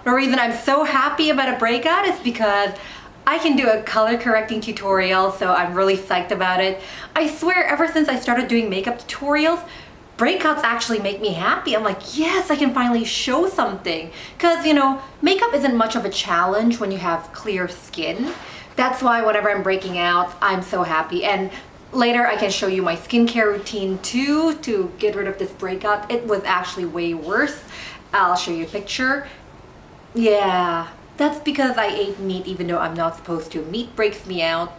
The reason I'm so happy about a breakout is because I can do a color correcting tutorial, so I'm really psyched about it. I swear, ever since I started doing makeup tutorials, breakouts actually make me happy. I'm like, yes, I can finally show something. Because, you know, makeup isn't much of a challenge when you have clear skin. That's why whenever I'm breaking out, I'm so happy. And later I can show you my skincare routine too to get rid of this breakout. It was actually way worse. I'll show you a picture. Yeah, that's because I ate meat even though I'm not supposed to. Meat breaks me out.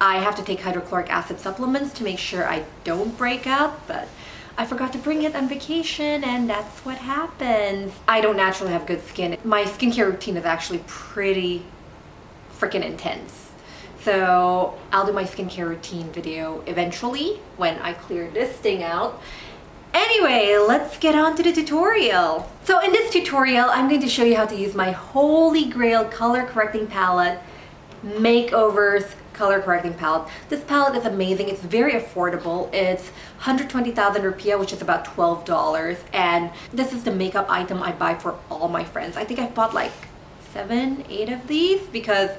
I have to take hydrochloric acid supplements to make sure I don't break out, but I forgot to bring it on vacation and that's what happens. I don't naturally have good skin. My skincare routine is actually pretty freaking intense. So I'll do my skincare routine video eventually when I clear this thing out. Anyway, let's get on to the tutorial. So in this tutorial, I'm going to show you how to use my Holy Grail color correcting palette, Makeovers color correcting palette. This palette is amazing. It's very affordable. It's 120,000 rupiah, which is about $12. And this is the makeup item I buy for all my friends. I think I've bought like 7, 8 of these because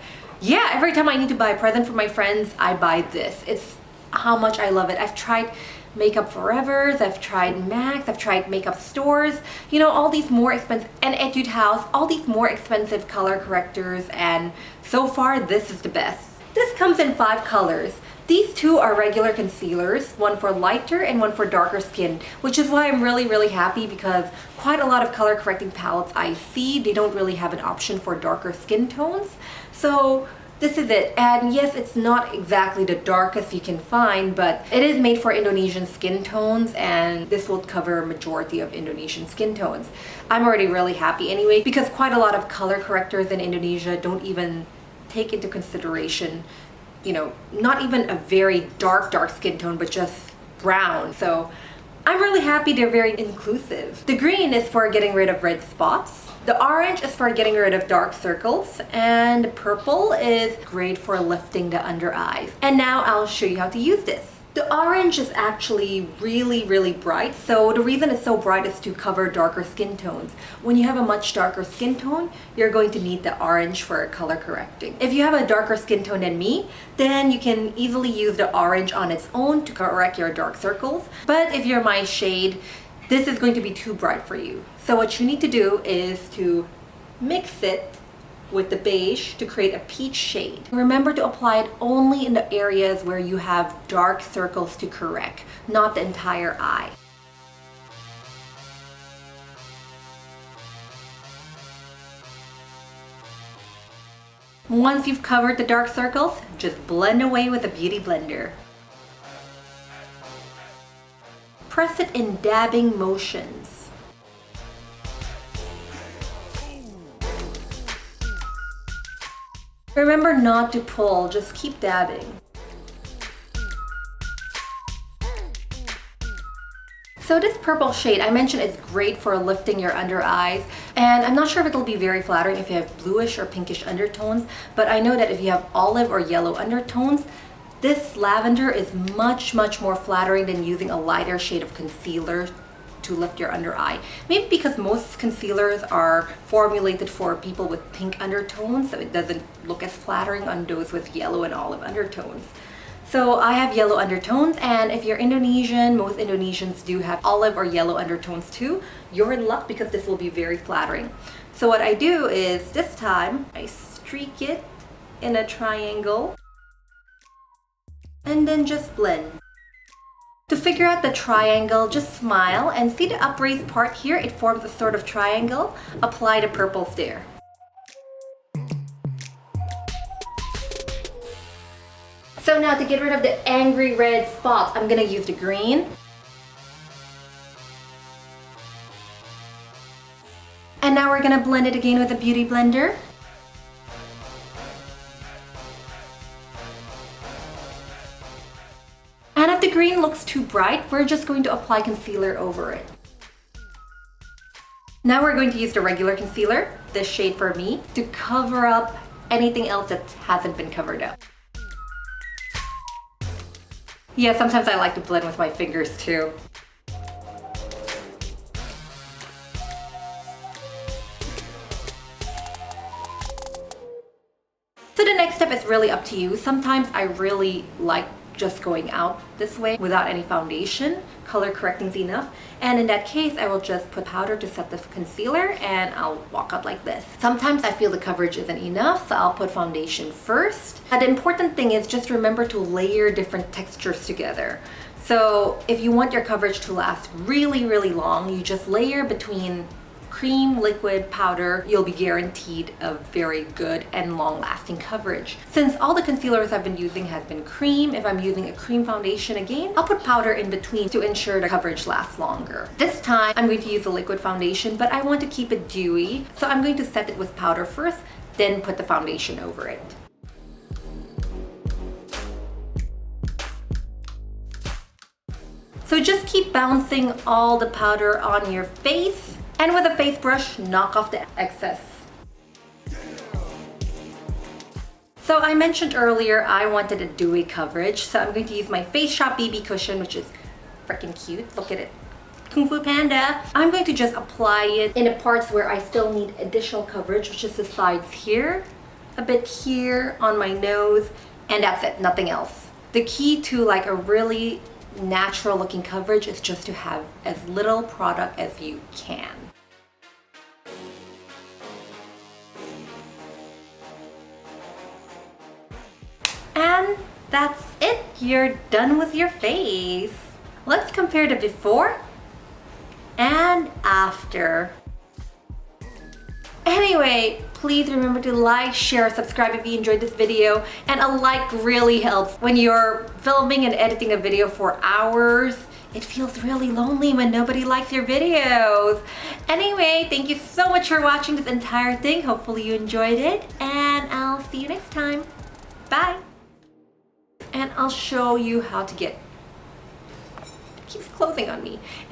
yeah, every time I need to buy a present for my friends, I buy this. It's how much I love it. I've tried Makeup Forevers, I've tried Max, I've tried makeup stores, you know, all these more expensive, and Etude House, all these more expensive color correctors, and so far this is the best. This comes in 5 colors. These 2 are regular concealers, one for lighter and one for darker skin, which is why I'm really happy because quite a lot of color correcting palettes I see, they don't really have an option for darker skin tones. So this is it. And yes, it's not exactly the darkest you can find, but it is made for Indonesian skin tones and this will cover a majority of Indonesian skin tones. I'm already really happy anyway because quite a lot of color correctors in Indonesia don't even take into consideration, you know, not even a very dark skin tone, but just brown. So I'm really happy they're very inclusive. The green is for getting rid of red spots. The orange is for getting rid of dark circles. And the purple is great for lifting the under eyes. And now I'll show you how to use this. The orange is actually really bright. So the reason it's so bright is to cover darker skin tones. When you have a much darker skin tone, you're going to need the orange for color correcting. If you have a darker skin tone than me, then you can easily use the orange on its own to correct your dark circles. But if you're my shade, this is going to be too bright for you. So what you need to do is to mix it with the beige to create a peach shade. Remember to apply it only in the areas where you have dark circles to correct, not the entire eye. Once you've covered the dark circles, just blend away with a beauty blender. Press it in dabbing motions. Remember not to pull, just keep dabbing. So this purple shade, I mentioned it's great for lifting your under eyes, and I'm not sure if it'll be very flattering if you have bluish or pinkish undertones, but I know that if you have olive or yellow undertones, this lavender is much more flattering than using a lighter shade of concealer to lift your under eye. Maybe because most concealers are formulated for people with pink undertones, so it doesn't look as flattering on those with yellow and olive undertones. So I have yellow undertones, and if you're Indonesian, most Indonesians do have olive or yellow undertones too. You're in luck because this will be very flattering. So what I do is this time I streak it in a triangle and then just blend. To figure out the triangle, just smile and see the upraised part here, it forms a sort of triangle. Apply the purples there. So now to get rid of the angry red spots, I'm gonna use the green. And now we're gonna blend it again with a beauty blender. And if the green looks too bright, we're just going to apply concealer over it. Now we're going to use the regular concealer, this shade for me, to cover up anything else that hasn't been covered up. Yeah, sometimes I like to blend with my fingers too. next step is really up to you. Sometimes I really like just going out this way without any foundation. Color correcting's enough. And in that case, I will just put powder to set the concealer and I'll walk out like this. Sometimes I feel the coverage isn't enough, so I'll put foundation first. And the important thing is just remember to layer different textures together. So if you want your coverage to last really, really long, you just layer between cream, liquid, powder. You'll be guaranteed a very good and long-lasting coverage. Since all the concealers I've been using has been cream, if I'm using a cream foundation again, I'll put powder in between to ensure the coverage lasts longer. This time, I'm going to use a liquid foundation, but I want to keep it dewy, so I'm going to set it with powder first, then put the foundation over it. So just keep bouncing all the powder on your face. And with a face brush, knock off the excess. So I mentioned earlier I wanted a dewy coverage, so I'm going to use my Face Shop BB cushion, which is freaking cute. Look at it. Kung Fu Panda. I'm going to just apply it in the parts where I still need additional coverage, which is the sides here, a bit here on my nose, and that's it, nothing else. The key to like a really natural looking coverage is just to have as little product as you can. And that's it, you're done with your face. Let's compare the before and after. Anyway, please remember to like, share, subscribe if you enjoyed this video. And a like really helps. When you're filming and editing a video for hours, it feels really lonely when nobody likes your videos. Anyway, thank you so much for watching this entire thing. Hopefully you enjoyed it, and I'll see you next time. Bye. And I'll show you how to get, it keeps closing on me.